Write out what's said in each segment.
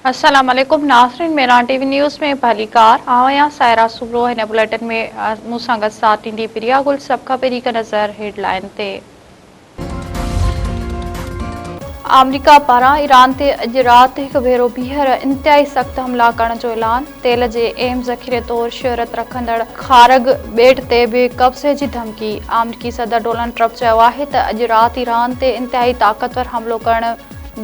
अस्सलाम वालेकुम नाज़रीन, मेरा टीवी न्यूज़ में पहली कार आया सायरा सुब्रो हिन बुलेटिन में मूसां गॾु साथ ॾींदी प्रिया गुल। सभ खां पहिरीं हिकु नज़र हेडलाइन ते। अमरीका पारां ईरान ते अॼु राति हिकु भेरो ॿीहर इंतिहाई सख़्त हमला करण जो ऐलान। तेल जे अहम ज़ख़ीरे तौरु शोहरत रखंदड़ खारग ॿेट ते बि कब्ज़े जी धमकी। अमरीकी सदर डोनाल्ड ट्रम्प चयो आहे त अॼु राति ईरान ते इंतिहाई ताक़तवर हमलो करण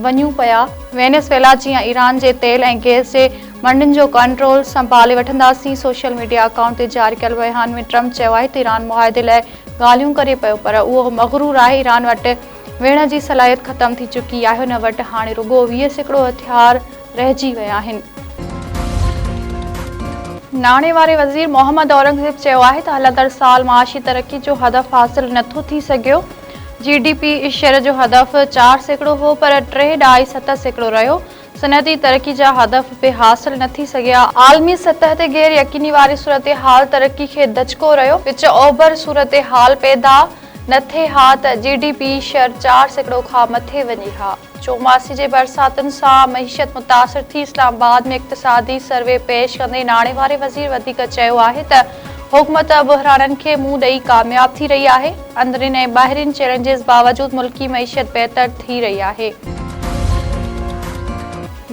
वञूं पिया। वेनेज़ुएला जीअं ईरान जे तेल ऐं गैस जे मंडियुनि जो कंट्रोल संभाले वठंदासीं। सोशल मीडिया अकाउंट ते जारी कयल बयान में ट्रम्प चयो आहे त ईरान मुआहदे लाइ ॻाल्हियूं करे पियो, पर उहो मग़रूर आहे। ईरान वटि वेहण जी सलाहियत ख़तम थी चुकी आहे। हुन वटि हाणे रुॻो 20% हथियार रहिजी विया आहिनि। नाणे वारे वज़ीर मोहम्मद औरंगज़ेब चयो आहे त हलंदड़ साल माशी तरक़ी जो हदफ़ हासिल नथो थी सघियो। GDP शहर जो हदफ़ 4% हो, पर 3.7% रहियो। सनअती तरक़ी जा हदफ़ बि हासिल न थी सघिया। आलमी सतह ते गैर यकीनी वारी सूरत हाल तरक़ी खे दचको रहियो। विच ओभर सूरत हाल पैदा न थिए हा त GDP शहर 4% खां मथे वञे हा। चौमासी जे बरसातुनि सां मईशत मुतासिर थी। इस्लामाबाद में इक़्तिसादी सर्वे पेश कंदे नाणे वारे वज़ीर वधीक चयो आहे त हुकूमत बहराननि खे मुंहुं ॾेई कामयाब थी रही आहे। अंदरिन ऐं ॿाहिरिन चैलेंजिस बावजूदि मुल्की मईशत बहितर थी रही आहे।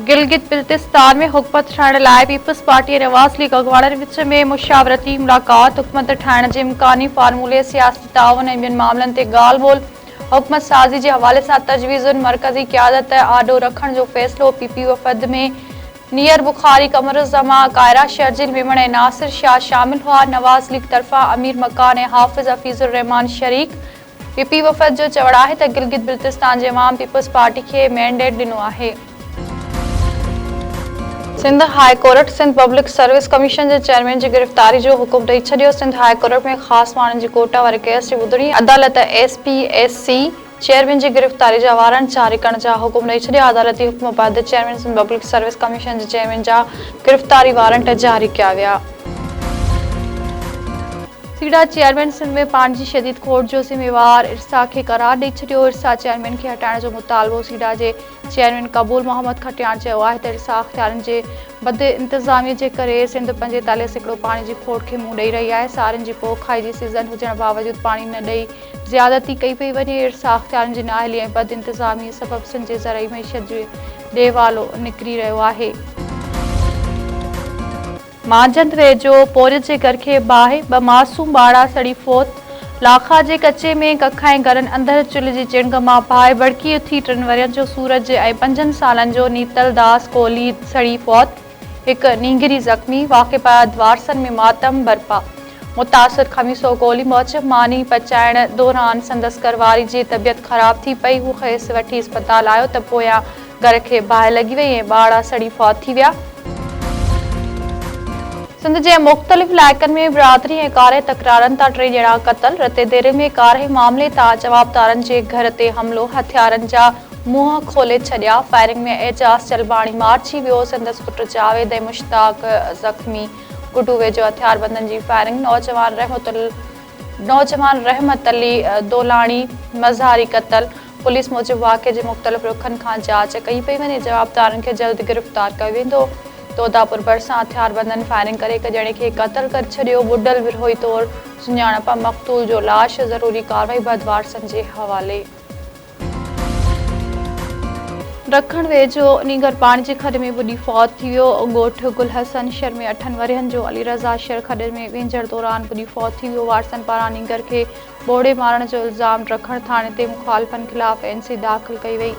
गिलगित बिल्तिस्तान में हुकूमत ठाहिण लाइ पीपल्स पार्टी ऐं नवाज़ लीग अॻवाननि विच में मुशावरती मुलाक़ात। हुकूमत ठाहिण जे इम्कानी फार्मूले, सियासी ताउन ऐं ॿियनि मामलनि ते ॻाल्हि ॿोल। हुकूमत साज़ी जे हवाले सां तजवीज़ुनि, मरकज़ी क़यादत आॾो रखण जो फ़ैसिलो। PP वफ़द में नियर बुखारी, कमरुज़्ज़मा, कायरा शर्जिल मेमण ऐं नासिर शाह शामिल हुआ। नवाज़ लीग तरफ़ां अमीर मकान ऐं हाफ़िज़ हफ़ीज़ुर रहमान शरीक। PP वफ़द जो चवणु आहे त गिलगित बिल्तिस्तान जे अवाम पीपल्स पार्टी खे मैंडेट ॾिनो आहे। Sindh high court Sindh public service commission जे चेयरमैन जी गिरफ़्तारी जो हुकुम ॾेई छॾियो। सिंध हाई कोर्ट में ख़ासि माण्हुनि जी कोटा वारे केस जी ॿुधणी अदालत SPSC चेयरमैन जी गिरफ़्तारी जा वारंट जारी करण जा हुकुम ॾेई छॾिया। अदालती हुकुम बैदि chairman Sindh public service commission जे चेयरमैन जा गिरफ़्तारी वारंट जारी कया विया। सीडा चेयरमैन सिंध में पाणी जी शदीद खोट जो ज़िम्मेवार इरसा खे करार ॾेई छॾियो। इरसा चेयरमैन खे हटाइण जो मुतालबो सीडा जे चेयरमैन कबूल मोहम्मद खटियाण चयो आहे त इरसा अख़्तियारनि जे बद इंतज़ामिया जे करे सिंध 45 पाणी जी खोट खे मुंहुं ॾेई रही आहे। सारियुनि जी पोखाई जी सीज़न हुजण बावजूदि पाणी न ॾेई ज़्यादती कई पई वञे। इरसा अख़्तियारनि जी नाअहली ऐं बद इंतज़ामिया सबबि सिंध जे ज़रई मईशत जो ॾेवालो निकिरी रहियो आहे। मांजंद वेझो पोरिय जे घर खे बाहि 2 मासूम ॿार सड़ी फौत। लाखा जे कचे में कखा ऐं घरनि अंदरि चुल्ह जी चिणग मां बाहि भड़की उथी। 3 वरियनि जो सूरज ऐं 5 सालनि जो नीतल दास कोहली सड़ी फौत। हिकु नींगरी ज़ख़्मी। वाक़े बैदि वारसनि में मातम बरपा। मुतासिर खमीसो कोहली मौचब मानी पचाइण दौरान संदसि घरवारी जी तबियत ख़राब थी पई। हू खेसि वठी इस्पताल आयो त पोयां घर खे बाहि लॻी वई ऐं ॿार सड़ी फौत थी विया। सिंध जे मुख़्तलिफ़ इलाइक़नि में बिरादरी ऐं कार तकरारनि तां 3 ॼणा क़तल। रते देरे में कार मामले तां जवाबदारनि जे घर ते हमलो, हथियारनि जा मुंहं खोले छॾिया। फायरिंग में एजाज़ चलबाणी मारिजी वियो। संदसि पुट जावेद ऐं मुश्ताक ज़ख़्मी। गुडू वेझो हथियारबंदनि जी फायरिंग। नौजवान रहमत अली दोलाणी मज़हारी क़तल। पुलिस मूजिबि वाक़े जे मुख़्तलिफ़ रुखनि खां जांच कई पई वञे। जवाबदारनि खे जल्द गिरफ़्तार कयो वेंदो। तोतापुर भरिसां हथियारबंदनि फायरिंग करे हिकु ॼणे खे क़तल करे छॾियो। ॿुॾल विरहोई तौरु सुञाणप। मक़तूल जो लाश ज़रूरी कार्रवाई बैदि वारसनि जे हवाले। रखण वेझो नीगर पाणी जी खॾ में ॿुॾी फौत थी वियो। ॻोठ गुल हसन शहर में 8 वरियनि जो अली रज़ा शहर खॾ में वेझण दौरान ॿुॾी फौत थी वियो। वारसनि पारां नीगर खे ॿोड़े मारण जो इल्ज़ाम रखण थाणे ते मुख़ालिफ़नि ख़िलाफ़ NC दाख़िल कई वई।